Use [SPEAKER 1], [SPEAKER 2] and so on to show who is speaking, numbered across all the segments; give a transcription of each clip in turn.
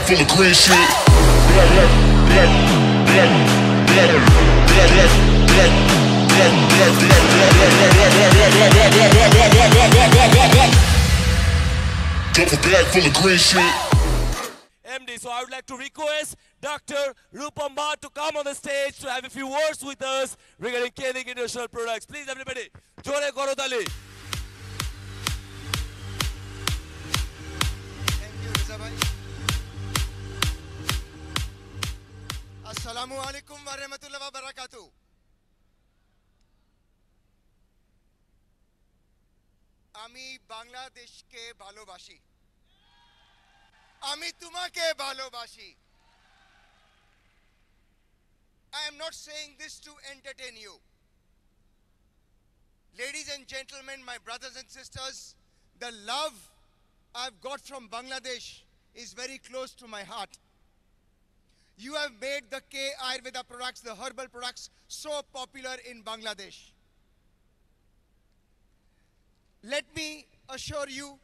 [SPEAKER 1] full of green shit. Duffel bag full of green shit.
[SPEAKER 2] MD, so I would like to request Dr. Rupam Bhatt to come on the stage to have a few words with us regarding K-Link International Products. Please, everybody, Jore Korotali.
[SPEAKER 3] Thank you, Riza bhai. Assalamu alaikum wa rahmatullahi wa barakatuh. আমি বাংলাদেশকে ভালোবাসি আমি তোমাকে ভালোবাসি I am not saying this to entertain you. Ladies and gentlemen, my brothers and sisters, the love I've got from Bangladesh is very close to my heart. You have made the K Ayurveda products, the herbal products, so popular in Bangladesh. Let me assure you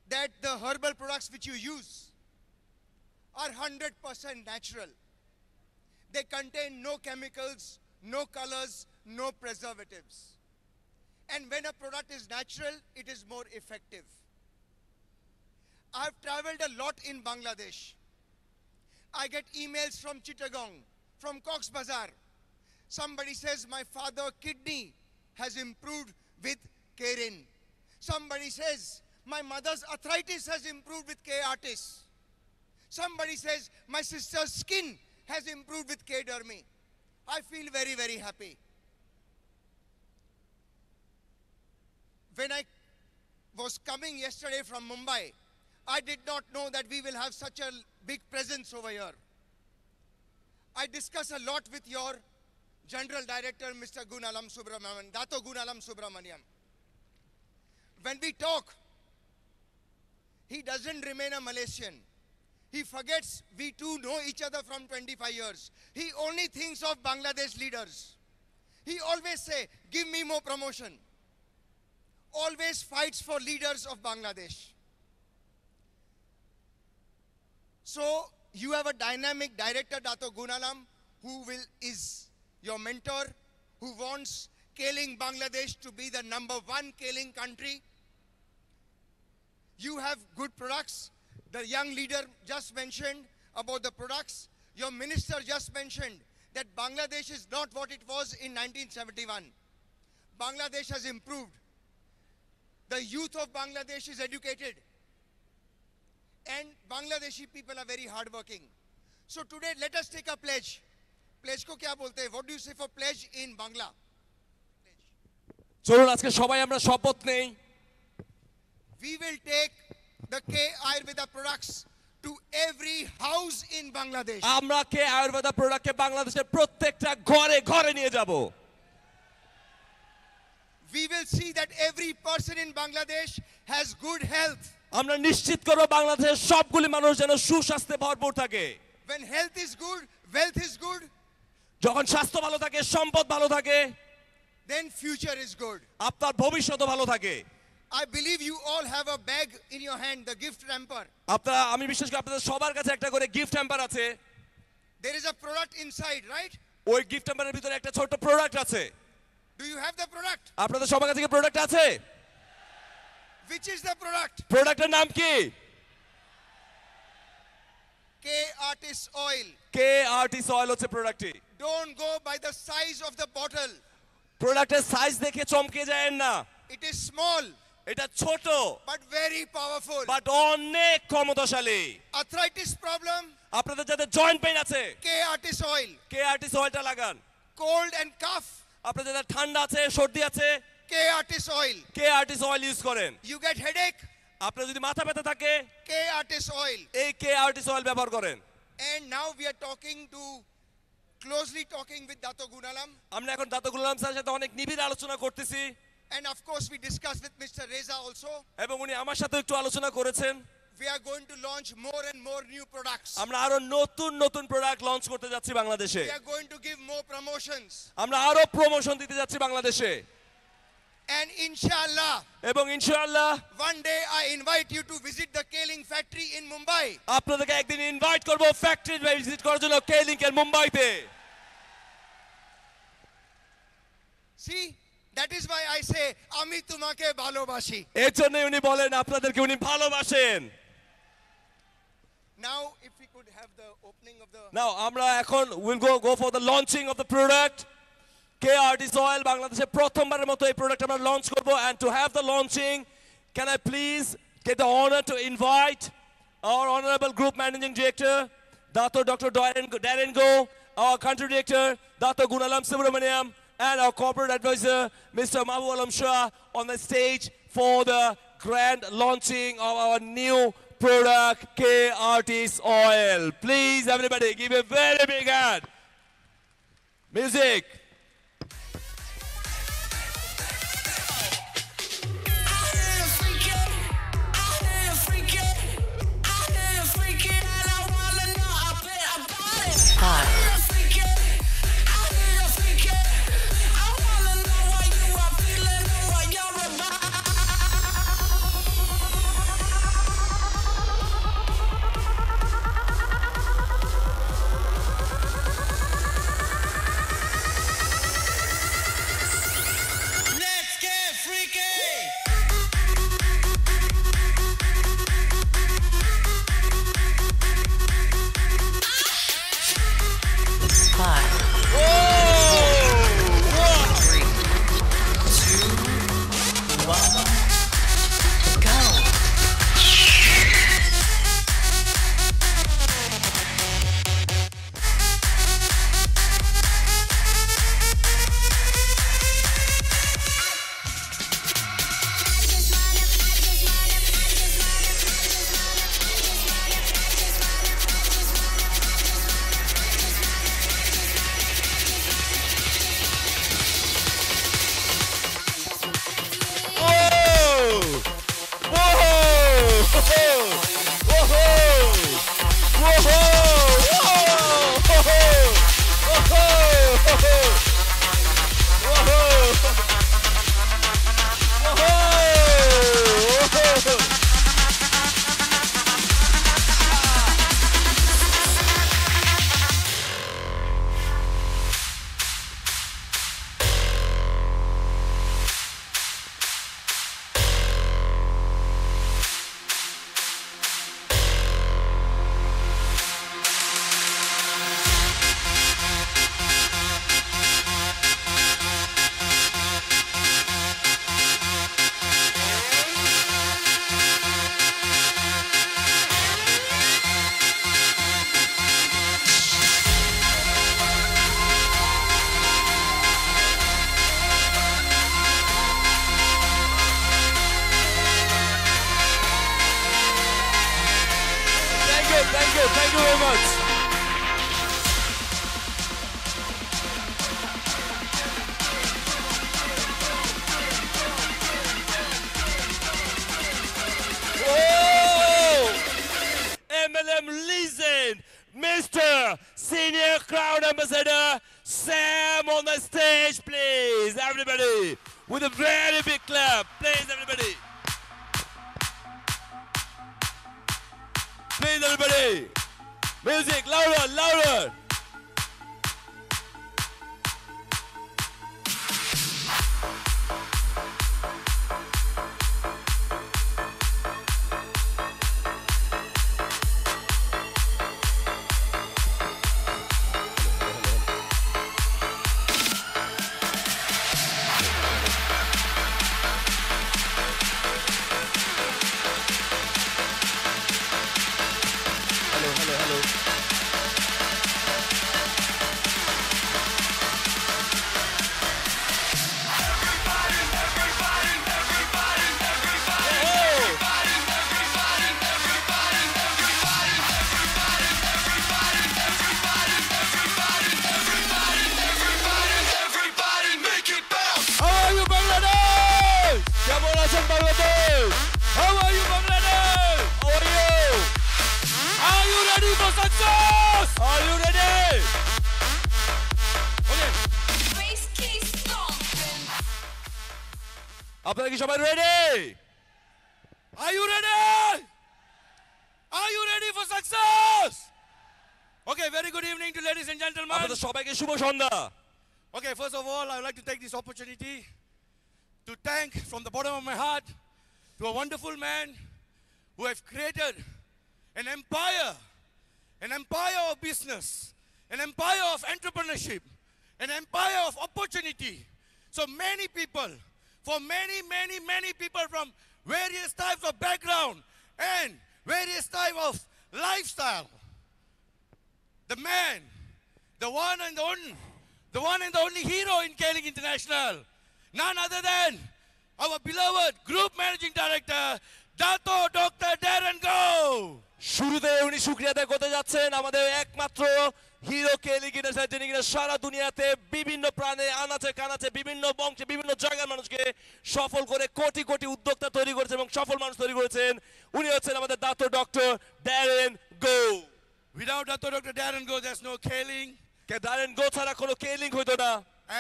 [SPEAKER 3] that the herbal products which you use are 100% natural. They contain no chemicals, no colors, no preservatives. And when a product is natural, it is more effective. I have traveled a lot in Bangladesh. I get emails from Chittagong, from Cox's Bazar. Somebody says my father's kidney has improved with K-Rin. Somebody says my mother's arthritis has improved with K-Artis. Somebody says my sister's skin has improved with K-Dermi. I feel very, very happy. When I was coming yesterday from Mumbai, I did not know that we will have such a big presence over here. I discuss a lot with your General Director, Mr. Gunalam Subramaniam, Dato Gunalam Subramaniam. When we talk, he doesn't remain a Malaysian. He forgets we two know each other from 25 years. He only thinks of Bangladesh leaders. He always say, give me more promotion. Always fights for leaders of Bangladesh. So you have a dynamic director, Dato Gunalam, who is your mentor, who wants K-Link Bangladesh to be the #1 K-Link country. You have good products. The young leader just mentioned about the products. Your minister just mentioned that Bangladesh is not what it was in 1971. Bangladesh has improved. The youth of Bangladesh is educated. And Bangladeshi people are very hardworking. So today let us take a pledge. Pledge ko kya bolte hai? What do you say for pledge in Bangla?
[SPEAKER 2] চলুন আজকে সবাই আমরা শপথ নেই
[SPEAKER 3] We will take the K Ayurveda products to every house in Bangladesh.
[SPEAKER 2] আমরা কে আয়ুর্বেদা প্রোডাক্টকে বাংলাদেশের প্রত্যেকটা ঘরে ঘরে নিয়ে যাব
[SPEAKER 3] We will see that every person in Bangladesh has good health.
[SPEAKER 2] আমরা নিশ্চিত করব বাংলাদেশের সবগুলি মানুষ যেন সুস্বাস্থ্যে ভরপুর থাকে
[SPEAKER 3] When health is good, wealth is good,
[SPEAKER 2] যখন স্বাস্থ্য ভালো থাকে সম্পদ ভালো থাকে
[SPEAKER 3] then future is good.
[SPEAKER 2] আপনার ভবিষ্যৎও ভালো থাকে
[SPEAKER 3] I believe you all have a bag in your hand, the gift hamper.
[SPEAKER 2] আপনারা আমি বিশ্বাস করি আপনাদের সবার কাছে একটা করে গিফট হ্যাম্পার আছে
[SPEAKER 3] There is a product inside, right?
[SPEAKER 2] ওই গিফট হ্যাম্পারের ভিতরে একটা ছোট প্রোডাক্ট আছে
[SPEAKER 3] Do you have the product?
[SPEAKER 2] আপনাদের সবার কাছে কি প্রোডাক্ট আছে
[SPEAKER 3] Which is the product?
[SPEAKER 2] প্রোডাক্টের নাম কি
[SPEAKER 3] K-Artis oil.
[SPEAKER 2] কে আর্টিস অয়েল হচ্ছে প্রোডাক্টটি
[SPEAKER 3] Don't go by the size of the bottle.
[SPEAKER 2] প্রোডাক্টের সাইজ দেখে চমকে যায়েন না
[SPEAKER 3] It is small
[SPEAKER 2] এটা ছোট
[SPEAKER 3] but very powerful.
[SPEAKER 2] বাট অনেক ক্ষমতাশালী
[SPEAKER 3] Arthritis problem,
[SPEAKER 2] আপনাদের যাদের জয়েন্ট পেইন আছে
[SPEAKER 3] K-Artis oil.
[SPEAKER 2] কে আর্টিস অয়েলটা লাগান
[SPEAKER 3] Cold and cough,
[SPEAKER 2] আপনাদের যাদের ঠান্ডা আছে সর্দি আছে
[SPEAKER 3] K-Artis oil.
[SPEAKER 2] কে আর্টিস অয়েল ইউজ করেন
[SPEAKER 3] You get headache,
[SPEAKER 2] আপনার যদি মাথা ব্যথা থাকে
[SPEAKER 3] K-Artis oil.
[SPEAKER 2] এই কে আর্টিস অয়েল ব্যবহার করেন
[SPEAKER 3] And now we are closely talking with Dato Gunalam.
[SPEAKER 2] আমরা এখন দাতো গুলাম স্যারের সাথে অনেক নিবিড় আলোচনা করতেছি
[SPEAKER 3] And of course we discussed with Mr. Reza also.
[SPEAKER 2] এবং উনি আমার সাথে একটু আলোচনা করেছেন
[SPEAKER 3] We are going to launch more and more new products.
[SPEAKER 2] আমরা আরো নতুন নতুন প্রোডাক্ট লঞ্চ করতে যাচ্ছি বাংলাদেশে
[SPEAKER 3] We are going to give more promotions.
[SPEAKER 2] আমরা আরো প্রমোশন দিতে যাচ্ছি বাংলাদেশে
[SPEAKER 3] And inshallah,
[SPEAKER 2] এবং ইনশাআল্লাহ
[SPEAKER 3] one day I invite you to visit the Kaling factory in Mumbai.
[SPEAKER 2] আপনাদেরকে একদিন ইনভাইট করব ফ্যাক্টরি ভিজিট করার জন্য কেলিং এর মুম্বাইতে।
[SPEAKER 3] See, that is why I say, আমি তোমাকে ভালোবাসি।
[SPEAKER 2] এর জন্যই উনি বলেন আপনাদেরকে উনি ভালোবাসেন।
[SPEAKER 3] Now, if we could have the opening of the...
[SPEAKER 2] Now আমরা এখন we'll go for the launching of the product. KRT Soil বাংলাদেশে প্রথমবারের মতো এই প্রোডাক্ট আমরা লঞ্চ করব, and to have the launching, can I please get the honor to invite our honorable group managing director, Dato Dr. Darren Go, our country director, Dato Gunalam Subramaniam, and our corporate advisor, Mr. Mahbub Alam Shah, on the stage for the grand launching of our new product, KRT Oil. Please, everybody, give a very big hand. Music. Thank you very much. Oh! MLM legend, Mr. Senior Crown Ambassador Sam on the stage, please, everybody, with a very big clap, please, everybody. Please, everybody. Music, louder, louder. Hello. আপনারা কি সবাই ready?
[SPEAKER 4] Are you ready? Are you ready for success? Okay, very good evening to ladies and gentlemen.
[SPEAKER 2] আপনাদের সবাইকে শুভ সন্ধ্যা।
[SPEAKER 4] Okay, first of all, I would like to take this opportunity to thank from the bottom of my heart to a wonderful man who have created an empire of business, an empire of entrepreneurship, an empire of opportunity. So many people, for many people from various types of background and various type of lifestyle. The man, the one and the only hero in Kaling International, none other than our beloved Group Managing Director, Dato Dr. Darren Go.
[SPEAKER 2] শুরুতে উনি শুকরিয়া আদায় করতে যাচ্ছেন আমাদের একমাত্র hero কেলি international, যিনি কিনা সারা দুনিয়াতে বিভিন্ন প্রাণে আনাচে কানাচে বিভিন্ন বংশে বিভিন্ন জায়গার মানুষকে সফল করে কোটি কোটি উদ্যোক্তা তৈরি করেছেন এবং সফল মানুষ তৈরি করেছেন। উনি হচ্ছেন আমাদের Dato doctor Darren Go.
[SPEAKER 4] Without Dato Dr. Darren Go, there's no Kaling,
[SPEAKER 2] Darren Go ছাড়া কোনো কেলিং হইতো না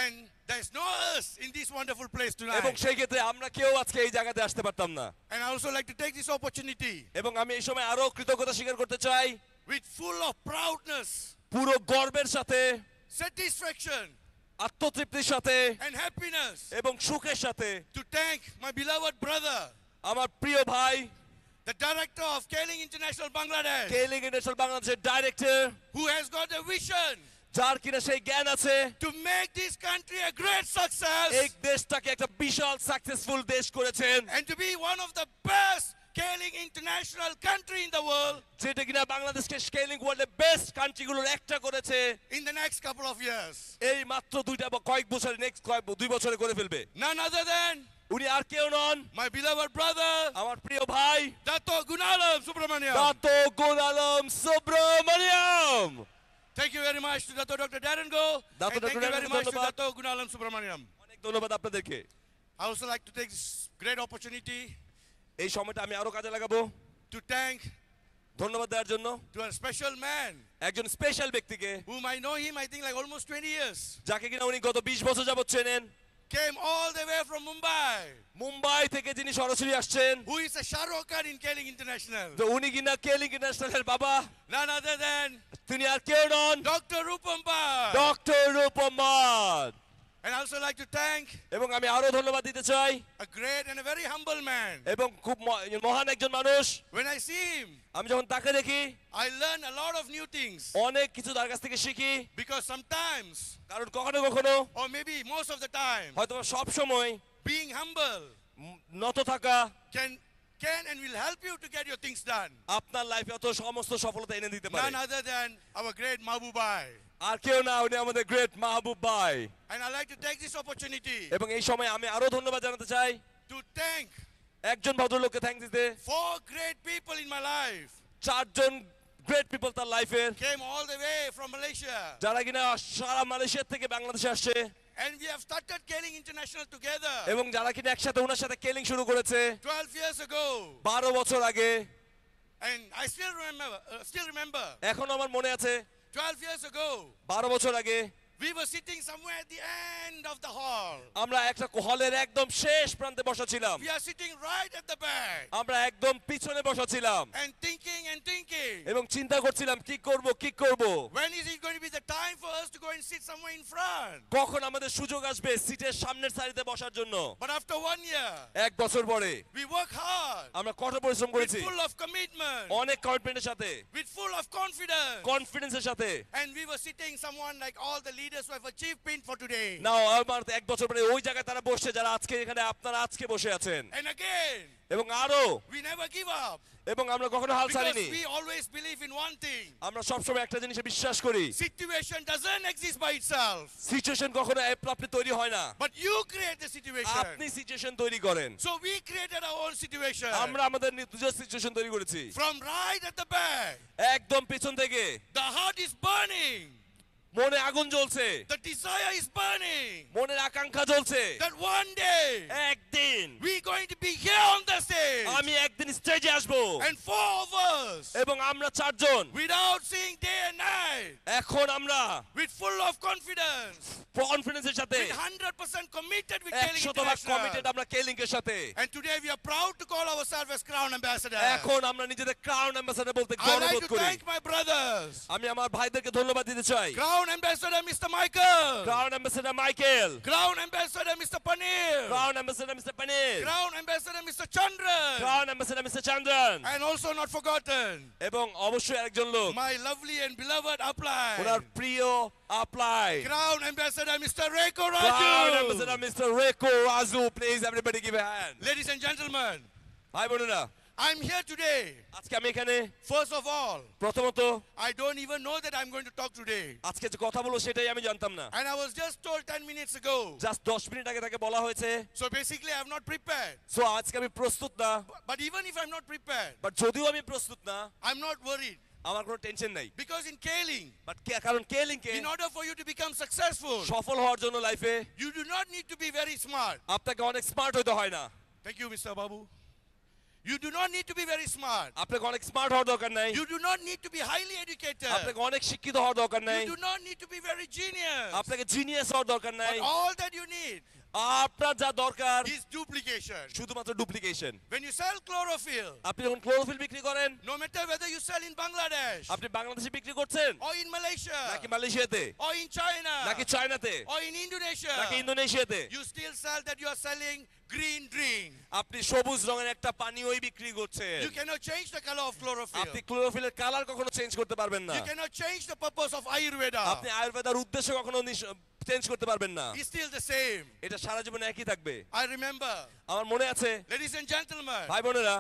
[SPEAKER 4] and there's no us in this wonderful place
[SPEAKER 2] এবং
[SPEAKER 4] tonight.
[SPEAKER 2] সেই ক্ষেত্রে আমরা কেউ আজকে এই জায়গাতে আসতে পারতাম না।
[SPEAKER 4] And I also like to take this opportunity
[SPEAKER 2] এবং আমি এই সময় আরো কৃতজ্ঞতা স্বীকার করতে চাই
[SPEAKER 4] with full of proudness,
[SPEAKER 2] পুরো গর্বের সাথে,
[SPEAKER 4] satisfaction,
[SPEAKER 2] আত্মতৃপ্তির সাথে
[SPEAKER 4] and happiness
[SPEAKER 2] এবং সুখের সাথে
[SPEAKER 4] to thank my beloved brother,
[SPEAKER 2] আমার প্রিয় ভাই
[SPEAKER 4] the director of Kaling International Bangladesh,
[SPEAKER 2] killing international বাংলাদেশের director,
[SPEAKER 4] who has got a vision
[SPEAKER 2] যার কিনা সেই জ্ঞান আছে
[SPEAKER 4] to make this country a great success
[SPEAKER 2] এই দেশটাকে একটা বিশাল সাকসেসফুল দেশ করেছেন,
[SPEAKER 4] and to be one of the best Kaling International country in the world
[SPEAKER 2] যেটা কিনা বাংলাদেশকে স্কেলিং ওয়ার্ল্ডের বেস্ট কান্ট্রিগুলোর একটা করেছে
[SPEAKER 4] in the next couple of years.
[SPEAKER 2] এই মাত্র দুইটা বা কয়েক বছরে, নেক্সট দুই বছরে করে ফেলবে।
[SPEAKER 4] None other than
[SPEAKER 2] উনি আর কেউ নন,
[SPEAKER 4] my beloved brother,
[SPEAKER 2] আমার প্রিয় ভাই
[SPEAKER 4] Dato Gunalam Subramaniam.
[SPEAKER 2] দাতো গুল Alam Subramaniam.
[SPEAKER 4] Thank you very much to Dato Dr. Darren Go.
[SPEAKER 2] Dato
[SPEAKER 4] And thank
[SPEAKER 2] Dr.
[SPEAKER 4] you very
[SPEAKER 2] Darren
[SPEAKER 4] much to
[SPEAKER 2] ধন্যবাদ।
[SPEAKER 4] Dato Gunalam Subramaniam.
[SPEAKER 2] অনেক ধন্যবাদ আপনাদেরকে।
[SPEAKER 4] I also like to take this great opportunity
[SPEAKER 2] এই সময়টা আমি আরো কাজে লাগাবো
[SPEAKER 4] to thank
[SPEAKER 2] ধন্যবাদ দেওয়ার জন্য
[SPEAKER 4] to a special man
[SPEAKER 2] একজন স্পেশাল ব্যক্তিকে,
[SPEAKER 4] whom I know him, I think like almost 20 years.
[SPEAKER 2] যাকে কিনা উনি গত 20 বছর যাবত চেনেন।
[SPEAKER 4] Came all the way from Mumbai.
[SPEAKER 2] Mumbai থেকে যিনি সরাসরি আসছেন,
[SPEAKER 4] Who is a Shahrukh Khan in Kaling International.
[SPEAKER 2] তো উনি কিনা কেলিং ইন্টারন্যাশনালের বাবা,
[SPEAKER 4] None other than
[SPEAKER 2] তিনি আর কেউ নন,
[SPEAKER 4] Dr. Rupam Bhatt.
[SPEAKER 2] Doctor Rupam.
[SPEAKER 4] And I also like to thank
[SPEAKER 2] এবং আমি আরো ধন্যবাদ দিতে চাই
[SPEAKER 4] a great and a very humble man.
[SPEAKER 2] এবং খুব মহান একজন মানুষ।
[SPEAKER 4] When I see him,
[SPEAKER 2] আমি যখন তাকে দেখি
[SPEAKER 4] I learn a lot of new things.
[SPEAKER 2] অনেক কিছু তার কাছ থেকে শিখি,
[SPEAKER 4] Because sometimes,
[SPEAKER 2] কারণ কখনো কখনো
[SPEAKER 4] or maybe most of the time,
[SPEAKER 2] হয়তো সব সময়
[SPEAKER 4] being humble
[SPEAKER 2] নত থাকা
[SPEAKER 4] can and will help you to get your things done.
[SPEAKER 2] আপনার লাইফে অত সমস্ত সফলতা এনে দিতে পারে।
[SPEAKER 4] None other than our great Mahbubai.
[SPEAKER 2] আর কেউ না, উনি আমাদের গ্রেট মাহবুব ভাই।
[SPEAKER 4] And I'd like to take this opportunity
[SPEAKER 2] এবং এই সময় আমি আরো ধন্যবাদ জানাতে চাই
[SPEAKER 4] to thank
[SPEAKER 2] একজন ভদ্রলোককে থ্যাঙ্ক দিতে।
[SPEAKER 4] 4 great people in my life.
[SPEAKER 2] চারজন গ্রেট পিপল তার লাইফের,
[SPEAKER 4] Came all the way from Malaysia.
[SPEAKER 2] যারা কিনা সারা মালয়েশিয়া থেকে বাংলাদেশে আসছে
[SPEAKER 4] And we have started Kaling International together
[SPEAKER 2] এবং যারা কিনা একসাথে ওনার সাথে কেলিং শুরু করেছে
[SPEAKER 4] 12 years ago.
[SPEAKER 2] 12 বছর আগে।
[SPEAKER 4] And I still remember,
[SPEAKER 2] এখন আমার মনে আছে
[SPEAKER 4] 12 years ago,
[SPEAKER 2] 12 বছর আগে
[SPEAKER 4] we were sitting somewhere at the end of the hall.
[SPEAKER 2] আমরা একটা হলের একদম শেষ প্রান্তে বসা ছিলাম,
[SPEAKER 4] We are sitting right at the back
[SPEAKER 2] আমরা একদম পিছনে বসা ছিলাম
[SPEAKER 4] and thinking
[SPEAKER 2] এবং চিন্তা করছিলাম কি করব।
[SPEAKER 4] when is it going to be the time for us to go and sit somewhere in front.
[SPEAKER 2] কখন আমাদের সুযোগ আসবে সিটের সামনের সারিতে বসার জন্য।
[SPEAKER 4] But after 1 year,
[SPEAKER 2] এক বছর পরে
[SPEAKER 4] we work hard
[SPEAKER 2] আমরা কঠোর পরিশ্রম
[SPEAKER 4] with
[SPEAKER 2] করেছি,
[SPEAKER 4] full of commitment,
[SPEAKER 2] অনেক কমিটমেন্টের সাথে,
[SPEAKER 4] with full of confidence.
[SPEAKER 2] কনফিডেন্সের সাথে।
[SPEAKER 4] And we were sitting someone like all the leaders who have achieved pin for today.
[SPEAKER 2] নাও আমার এক বছর পরে ওই জায়গায় তারা বসছে যারা আজকে এখানে আপনারা আজকে বসে আছেন।
[SPEAKER 4] And again,
[SPEAKER 2] এবং আরো
[SPEAKER 4] we never give up
[SPEAKER 2] এবং আমরা কখনো হাল
[SPEAKER 4] because
[SPEAKER 2] ছাড়িনি।
[SPEAKER 4] we always believe in one thing.
[SPEAKER 2] আমরা সবসময় একটা জিনিসে বিশ্বাস করি,
[SPEAKER 4] Situation doesn't exist by itself,
[SPEAKER 2] situation কখনো আপনি তৈরি হয় না,
[SPEAKER 4] but you create the situation.
[SPEAKER 2] আপনি সিচুয়েশন তৈরি করেন।
[SPEAKER 4] So we created our own situation.
[SPEAKER 2] আমরা আমাদের নিজের সিচুয়েশন তৈরি করেছি।
[SPEAKER 4] From right at the back,
[SPEAKER 2] একদম পিছন থেকে
[SPEAKER 4] the heart is burning.
[SPEAKER 2] মনে আগুন জ্বলছে,
[SPEAKER 4] The desire is burning
[SPEAKER 2] মনের আকাঙ্ক্ষা জ্বলছে
[SPEAKER 4] that one day
[SPEAKER 2] একদিন
[SPEAKER 4] we're going to be here on the stage. stage.
[SPEAKER 2] আমি একদিন স্টেজে আসবো
[SPEAKER 4] And 4 of us,
[SPEAKER 2] এবং আমরা চারজন
[SPEAKER 4] without seeing day and night,
[SPEAKER 2] এখন আমরা
[SPEAKER 4] with full of confidence,
[SPEAKER 2] কনফিডেন্সের সাথে
[SPEAKER 4] with 100% committed with K-Link
[SPEAKER 2] 100% committed
[SPEAKER 4] International.
[SPEAKER 2] আমরা কেলিংকের সাথে
[SPEAKER 4] And today we are proud to call ourselves as Crown Ambassador.
[SPEAKER 2] এখন আমরা নিজেদের ক্রাউন অ্যাম্বাসেডর বলতে
[SPEAKER 4] I like
[SPEAKER 2] গর্ববোধ
[SPEAKER 4] to
[SPEAKER 2] করি
[SPEAKER 4] thank my brothers.
[SPEAKER 2] আমি আমার ভাইদেরকে ধন্যবাদ দিতে চাই
[SPEAKER 4] Crown Ambassador Mr. Michael.
[SPEAKER 2] Crown ambassador Michael
[SPEAKER 4] Crown Ambassador Mr. Paneer.
[SPEAKER 2] Crown ambassador mister পানির
[SPEAKER 4] Crown Ambassador Mr. Chandran.
[SPEAKER 2] Crown ambassador mister Chandran
[SPEAKER 4] And also not forgotten,
[SPEAKER 2] এবং অবশ্যই একজন লোক
[SPEAKER 4] my lovely and beloved
[SPEAKER 2] ওনার
[SPEAKER 4] upline.
[SPEAKER 2] প্রিয় upline
[SPEAKER 4] Crown Ambassador Mr. Reko
[SPEAKER 2] crown
[SPEAKER 4] Raju.
[SPEAKER 2] Ambassador mister Reko Raju please everybody give a hand
[SPEAKER 4] Ladies and gentlemen,
[SPEAKER 2] ভাই বোনেরা
[SPEAKER 4] I'm here today.
[SPEAKER 2] আজকে আমি এখানে
[SPEAKER 4] First of all,
[SPEAKER 2] প্রথমত
[SPEAKER 4] I don't even know that I'm going to talk today.
[SPEAKER 2] আজকে যে কথা বলবো সেটাই আমি জানতাম না
[SPEAKER 4] And I was just told 10 minutes ago.
[SPEAKER 2] Just 10 minute আগে তাকে বলা হয়েছে
[SPEAKER 4] So basically, I have not prepared.
[SPEAKER 2] So আজকে আমি প্রস্তুত না
[SPEAKER 4] But even if I'm not prepared,
[SPEAKER 2] but যদিও আমি প্রস্তুত না
[SPEAKER 4] I'm not worried.
[SPEAKER 2] আমার কোনো টেনশন নাই
[SPEAKER 4] Because in K-Link,
[SPEAKER 2] বাট কারণ কেলিংকে
[SPEAKER 4] in order for you to become successful,
[SPEAKER 2] সফল হওয়ার জন্য লাইফে
[SPEAKER 4] you do not need to be very smart.
[SPEAKER 2] আপনাকে অনেক স্মার্ট হতে হয় না
[SPEAKER 4] Thank you, Mr. Babu. You do not need to be very smart.
[SPEAKER 2] আপনাকে অনেক স্মার্ট হওয়ার দরকার নাই
[SPEAKER 4] You do not need to be highly educated.
[SPEAKER 2] আপনাকে অনেক শিক্ষিত হওয়ার দরকার নাই
[SPEAKER 4] You do not need to be very genius.
[SPEAKER 2] আপনাকে জিনিয়াস হওয়ার দরকার নাই
[SPEAKER 4] But all that you need
[SPEAKER 2] আপনার যা দরকার
[SPEAKER 4] is duplication.
[SPEAKER 2] শুধুমাত্র duplication
[SPEAKER 4] When you sell chlorophyll,
[SPEAKER 2] আপনি যখন ক্লোরোফিল বিক্রি করেন
[SPEAKER 4] no matter whether you sell in Bangladesh
[SPEAKER 2] আপনি বাংলাদেশে বিক্রি করছেন
[SPEAKER 4] or in Malaysia
[SPEAKER 2] নাকি মালয়েশিয়াতে
[SPEAKER 4] or in China
[SPEAKER 2] নাকি চায়নাতে
[SPEAKER 4] or in Indonesia,
[SPEAKER 2] নাকি ইন্দোনেশিয়াতে
[SPEAKER 4] you still sell that you are selling green drink.
[SPEAKER 2] আপনি সবুজ রঙের একটা পানীয়ই বিক্রি করছেন
[SPEAKER 4] You cannot change the color of chlorophyll.
[SPEAKER 2] আপনি ক্লোরোফিলের কালার কখনো চেঞ্জ করতে পারবেন না
[SPEAKER 4] You cannot change the purpose of Ayurveda.
[SPEAKER 2] আপনি আয়ুর্বেদার উদ্দেশ্য কখনো চেঞ্জ করতে পারবেন না
[SPEAKER 4] It's still the same.
[SPEAKER 2] এটা সারা জীবন একই থাকবে
[SPEAKER 4] I remember,
[SPEAKER 2] আমার মনে আছে
[SPEAKER 4] ladies and gentlemen,
[SPEAKER 2] ভাই বোনেরা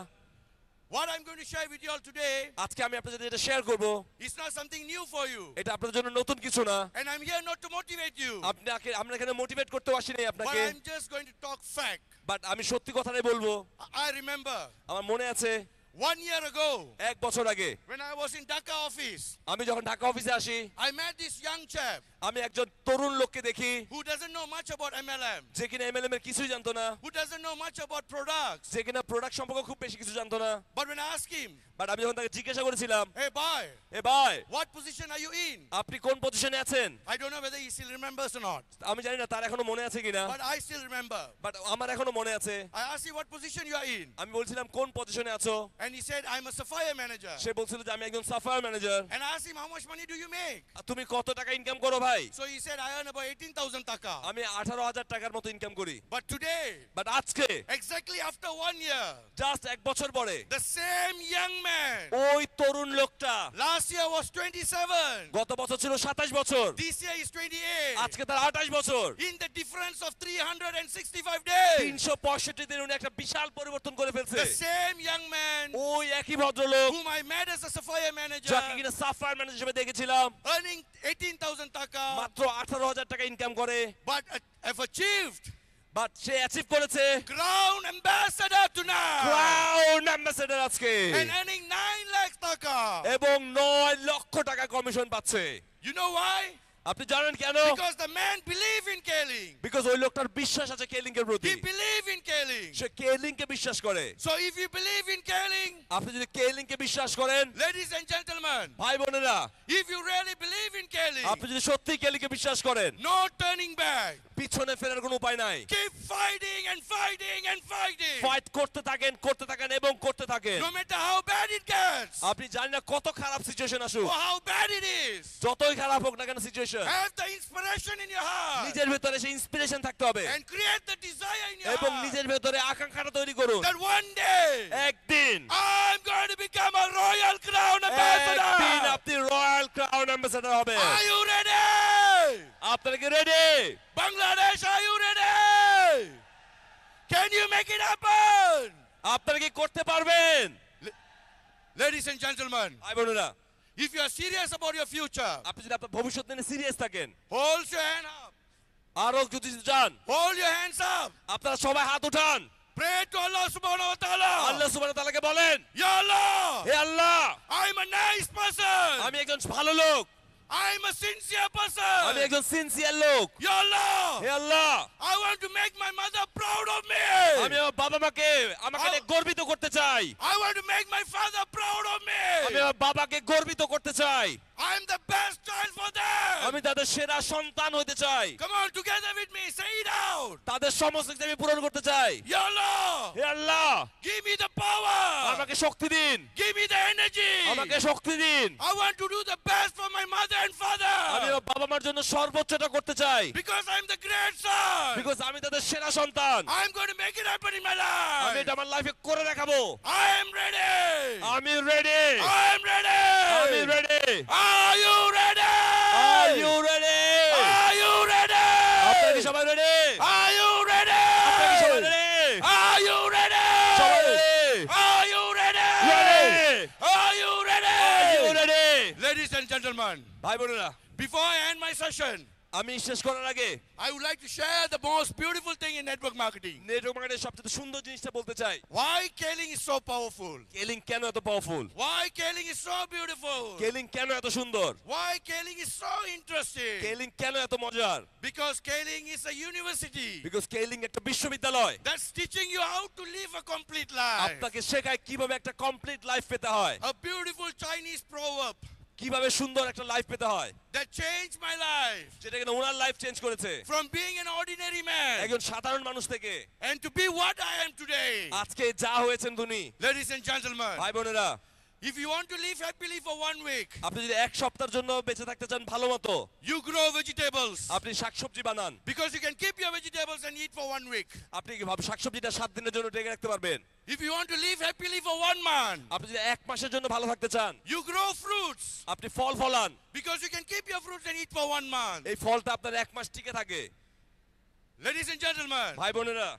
[SPEAKER 4] what I'm going to share with you all today
[SPEAKER 2] আজকে আমি আপনাদের সাথে যেটা শেয়ার করব
[SPEAKER 4] is not something new for you.
[SPEAKER 2] এটা আপনাদের জন্য নতুন কিছু না
[SPEAKER 4] And I'm here not to motivate you,
[SPEAKER 2] আপনাকে আমরা এখানে মোটিভেট করতে আসি নাই
[SPEAKER 4] but
[SPEAKER 2] আপনাকে
[SPEAKER 4] I'm just going to talk fact.
[SPEAKER 2] But আমি সত্যি কথাটাই বলবো
[SPEAKER 4] I remember
[SPEAKER 2] আমার মনে আছে
[SPEAKER 4] 1 year ago,
[SPEAKER 2] এক বছর আগে
[SPEAKER 4] when I was in Dhaka office,
[SPEAKER 2] আমি যখন ঢাকা অফিসে আসি
[SPEAKER 4] I met this young chap
[SPEAKER 2] আমি একজন তরুণ লোককে দেখি
[SPEAKER 4] who doesn't know much about MLM,
[SPEAKER 2] যে কিনা এমএলএম এর কিছুই জানতো না
[SPEAKER 4] who doesn't know much about products.
[SPEAKER 2] যে কিনা প্রোডাক্ট সম্পর্কে খুব বেশি কিছু জানতো না
[SPEAKER 4] But when I asked him,
[SPEAKER 2] but আমি যখন তাকে জিজ্ঞাসা করেছিলাম
[SPEAKER 4] hey boy,
[SPEAKER 2] এ ভাই
[SPEAKER 4] what position are you in?
[SPEAKER 2] আপনি কোন পজিশনে আছেন
[SPEAKER 4] I don't know whether he still remembers or not,
[SPEAKER 2] আমি জানি না তার এখনো মনে আছে কিনা
[SPEAKER 4] but I still remember.
[SPEAKER 2] But আমার এখনো মনে আছে
[SPEAKER 4] I asked him what position you are in,
[SPEAKER 2] আমি বলছিলাম কোন পজিশনে আছো
[SPEAKER 4] and he said, I'm a sapphire manager.
[SPEAKER 2] সে বলছিল যে আমি একজন Sapphire manager
[SPEAKER 4] And I asked him, how much money do you make?
[SPEAKER 2] তুমি কত টাকা ইনকাম করো ভাই
[SPEAKER 4] So he said, I earn about 18,000 taka.
[SPEAKER 2] আমি 18,000 টাকার মতো ইনকাম করি
[SPEAKER 4] But today,
[SPEAKER 2] বাট আজকে
[SPEAKER 4] exactly after 1 year,
[SPEAKER 2] জাস্ট এক বছর পরে
[SPEAKER 4] the same young man,
[SPEAKER 2] ওই তরুণ লোকটা
[SPEAKER 4] last year was 27,
[SPEAKER 2] গত বছর ছিল 27 বছর
[SPEAKER 4] this year is 28.
[SPEAKER 2] আজকে তার 28 বছর
[SPEAKER 4] In the difference of 365 days,
[SPEAKER 2] 365 দিনে উনি একটা বিশাল পরিবর্তন করে ফেলছে
[SPEAKER 4] the same young man
[SPEAKER 2] ওই একই ভদ্রলোক
[SPEAKER 4] whom I met as a sapphire manager,
[SPEAKER 2] যাকে কিনা সাফায়ার ম্যানেজার হিসেবে দেখেছিলাম
[SPEAKER 4] earning 18,000 taka,
[SPEAKER 2] মাত্র 18,000 টাকা ইনকাম করে
[SPEAKER 4] but have achieved
[SPEAKER 2] but say achieve করেছে
[SPEAKER 4] Crown Ambassador tonight
[SPEAKER 2] crown ambassador আজকে
[SPEAKER 4] and earning 9 lakh taka.
[SPEAKER 2] এবং 9 লক্ষ টাকা কমিশন পাচ্ছে
[SPEAKER 4] You know why?
[SPEAKER 2] আপনি জানেন কেন
[SPEAKER 4] Because the man believe in K-Link.
[SPEAKER 2] Because ওই লোকটার বিশ্বাস আছে কেলিংকের প্রতি
[SPEAKER 4] He believe in K-Link.
[SPEAKER 2] সে কেলিংকে বিশ্বাস করে
[SPEAKER 4] So if you believe in K-Link,
[SPEAKER 2] আপনি যদি কেলিংকে বিশ্বাস করেন
[SPEAKER 4] ladies and gentlemen,
[SPEAKER 2] ভাই বোনেরা
[SPEAKER 4] if you really believe in K-Link,
[SPEAKER 2] আপনি যদি সত্যি কেলিংকে বিশ্বাস করেন
[SPEAKER 4] no turning back.
[SPEAKER 2] পিছনে ফেরার কোনো উপায় নাই
[SPEAKER 4] Keep fighting and fighting and fighting.
[SPEAKER 2] Fight করতে থাকেন এবং করতে থাকেন
[SPEAKER 4] No matter how bad it gets
[SPEAKER 2] আপনি জানেন না কত খারাপ সিচুয়েশন আসুক
[SPEAKER 4] or how bad it is,
[SPEAKER 2] যতই খারাপ হোক না কেন situation
[SPEAKER 4] have the inspiration in your heart
[SPEAKER 2] নিজের ভেতরে সেই ইন্সপিরেশন থাকতে হবে
[SPEAKER 4] and create the desire in your
[SPEAKER 2] এবং
[SPEAKER 4] heart
[SPEAKER 2] নিজের ভেতরে আকাঙ্ক্ষাটা তৈরি করুন
[SPEAKER 4] that one day
[SPEAKER 2] একদিন
[SPEAKER 4] I'm going to become a royal crown
[SPEAKER 2] একদিন
[SPEAKER 4] ambassador.
[SPEAKER 2] আপনি রয়্যাল ক্রাউন অ্যাম্বাসেডর হবেন
[SPEAKER 4] Are you ready?
[SPEAKER 2] আপনারা কি ready
[SPEAKER 4] Bangladesh, are you ready? Can you make it happen?
[SPEAKER 2] আপনারা কি করতে পারবেন
[SPEAKER 4] Ladies and gentlemen,
[SPEAKER 2] ভাই বোনেরা
[SPEAKER 4] if you are serious about your future,
[SPEAKER 2] আপনি যদি আপনার ভবিষ্যৎ নিয়ে সিরিয়াস থাকেন
[SPEAKER 4] hold your hand up.
[SPEAKER 2] আরো যদি চান
[SPEAKER 4] Hold your hands up.
[SPEAKER 2] আপনারা সবাই হাত উঠান
[SPEAKER 4] Pray to Allah subhanahu wa ta'ala.
[SPEAKER 2] আল্লাহ সুবহানাহু ওয়া তাআলাকে বলেন
[SPEAKER 4] Ya Allah,
[SPEAKER 2] হে আল্লাহ
[SPEAKER 4] I'm a nice person.
[SPEAKER 2] আমি একজন ভালো লোক
[SPEAKER 4] I'm a sincere
[SPEAKER 2] আমি
[SPEAKER 4] person.
[SPEAKER 2] একজন সিনসিয়ার লোক।
[SPEAKER 4] Ya Allah,
[SPEAKER 2] হে আল্লাহ,
[SPEAKER 4] I want to make my mother proud of me.
[SPEAKER 2] আমি আমার বাবা মাকে আমাকে নিয়ে গর্বিত করতে চাই।
[SPEAKER 4] I want to make my father proud of me.
[SPEAKER 2] আমি আমার বাবাকে গর্বিত করতে চাই।
[SPEAKER 4] I'm the best child for them.
[SPEAKER 2] আমি তাদের সেরা সন্তান হতে চাই।
[SPEAKER 4] Come on, together with me, say it out.
[SPEAKER 2] তাদের সমস্ত কিছু আমি পূরণ করতে চাই।
[SPEAKER 4] Ya Allah,
[SPEAKER 2] হে আল্লাহ,
[SPEAKER 4] give me the power.
[SPEAKER 2] আমাকে শক্তি দিন,
[SPEAKER 4] Give me the energy.
[SPEAKER 2] আমাকে শক্তি দিন।
[SPEAKER 4] I want to do the best for my mother and
[SPEAKER 2] আমি
[SPEAKER 4] father.
[SPEAKER 2] আমার বাবা মার জন্য সর্বোচ্চটা করতে চাই।
[SPEAKER 4] Because I'm the great son.
[SPEAKER 2] Because আমি তাদের সেরা সন্তান।
[SPEAKER 4] I'm going to make it happen in my
[SPEAKER 2] আমি
[SPEAKER 4] life.
[SPEAKER 2] এটা আমার লাইফে করে দেখাবো।
[SPEAKER 4] I am ready.
[SPEAKER 2] আমি রেডি,
[SPEAKER 4] I am ready.
[SPEAKER 2] আমি ready.
[SPEAKER 4] Are you ready?
[SPEAKER 2] Are you ready?
[SPEAKER 4] Are you ready?
[SPEAKER 2] আপনারা কি সবাই রেডি?
[SPEAKER 4] Are you ready?
[SPEAKER 2] আপনারা কি সবাই রেডি?
[SPEAKER 4] Are you ready?
[SPEAKER 2] সবাই ready?
[SPEAKER 4] Are you ready?
[SPEAKER 2] Ready?
[SPEAKER 4] Are you ready?
[SPEAKER 2] Are you ready?
[SPEAKER 4] Ladies and gentlemen,
[SPEAKER 2] ভাই বোনেরা,
[SPEAKER 4] before I end my session,
[SPEAKER 2] আমি শেষ করার আগে
[SPEAKER 4] I would like to share the most beautiful thing in network marketing.
[SPEAKER 2] Network মার্কেটের সবচেয়ে সুন্দর জিনিসটা বলতে চাই।
[SPEAKER 4] Why Kaling is so powerful.
[SPEAKER 2] Killing কেন এত powerful?
[SPEAKER 4] Why Kaling is so beautiful.
[SPEAKER 2] Killing কেন এত সুন্দর?
[SPEAKER 4] Why Kaling is so interesting.
[SPEAKER 2] Killing কেন এত মজার?
[SPEAKER 4] Because Kaling is a university
[SPEAKER 2] because killing একটা বিশ্ববিদ্যালয়।
[SPEAKER 4] that's teaching you how to live a complete life.
[SPEAKER 2] আপনাকে শেখায় কিভাবে একটা কমপ্লিট লাইফ পেতে হয়,
[SPEAKER 4] A beautiful Chinese proverb
[SPEAKER 2] কিভাবে সুন্দর একটা লাইফ পেতে হয়,
[SPEAKER 4] that changed my life
[SPEAKER 2] যেটা কিনা ওনার লাইফ চেঞ্জ করেছে।
[SPEAKER 4] from being an ordinary man
[SPEAKER 2] একজন সাধারণ মানুষ থেকে
[SPEAKER 4] and to be what I am today.
[SPEAKER 2] আজকে যা হয়েছেন উনি।
[SPEAKER 4] Ladies and gentlemen,
[SPEAKER 2] ভাই বোনেরা,
[SPEAKER 4] if you want to live happily for 1 week,
[SPEAKER 2] আপনি যদি এক সপ্তাহের জন্য বেঁচে থাকতে চান ভালো মতো,
[SPEAKER 4] you grow vegetables.
[SPEAKER 2] আপনি শাকসবজি বানান।
[SPEAKER 4] Because you can keep your vegetables and eat for 1 week.
[SPEAKER 2] আপনি কি ভাবে শাকসবজিটা 7 দিনের জন্য ঢেকে রাখতে পারবেন?
[SPEAKER 4] If you want to live happily for 1 month,
[SPEAKER 2] আপনি যদি এক মাসের জন্য ভালো থাকতে চান,
[SPEAKER 4] you grow fruits.
[SPEAKER 2] আপনি ফল ফলান।
[SPEAKER 4] Because you can keep your fruits and eat for 1 month.
[SPEAKER 2] এই ফলটা আপনার এক মাস টিকে থাকে।
[SPEAKER 4] Ladies and gentlemen,
[SPEAKER 2] ভাই বোনেরা,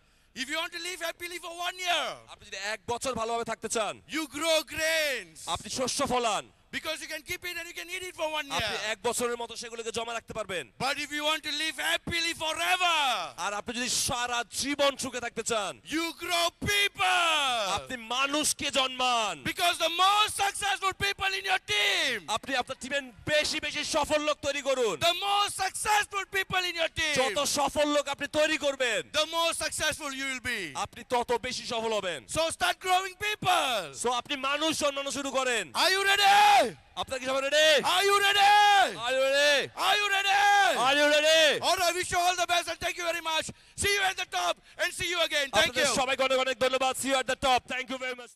[SPEAKER 4] if you want to live happily for 1 year,
[SPEAKER 2] আপনি যদি এক বছর ভালোভাবে থাকতে চান,
[SPEAKER 4] you grow grains.
[SPEAKER 2] আপনি শস্য ফলান।
[SPEAKER 4] Because you can keep it and you can eat it for 1
[SPEAKER 2] আপনি
[SPEAKER 4] year.
[SPEAKER 2] এক বছরের মতো সেগুলোকে জমা রাখতে পারবেন।
[SPEAKER 4] But if you want to live happily forever,
[SPEAKER 2] আর আপনি যদি সারা জীবন সুখে থাকতে চান,
[SPEAKER 4] you grow people.
[SPEAKER 2] আপনি মানুষকে জন্মান।
[SPEAKER 4] Because the most successful people in your team,
[SPEAKER 2] আপনি আপনার টিমের বেশি বেশি সফল লোক তৈরি করুন।
[SPEAKER 4] the most successful people in your team,
[SPEAKER 2] যত সফল লোক আপনি তৈরি করবেন,
[SPEAKER 4] the more successful you will be.
[SPEAKER 2] আপনি তত বেশি সফল হবেন।
[SPEAKER 4] So start growing people.
[SPEAKER 2] So আপনি মানুষ জন্মানো শুরু করেন।
[SPEAKER 4] Are you ready?
[SPEAKER 2] আপনারা কি সবাই ready?
[SPEAKER 4] Are you ready?
[SPEAKER 2] Are you ready?
[SPEAKER 4] Are you ready?
[SPEAKER 2] Are you ready?
[SPEAKER 4] All right, wish you all the best and thank you very much. See you at the top and see you again. Thank
[SPEAKER 2] আপনাদের
[SPEAKER 4] you.
[SPEAKER 2] সবাইকে অনেক অনেক ধন্যবাদ। See you at the top. Thank you very much.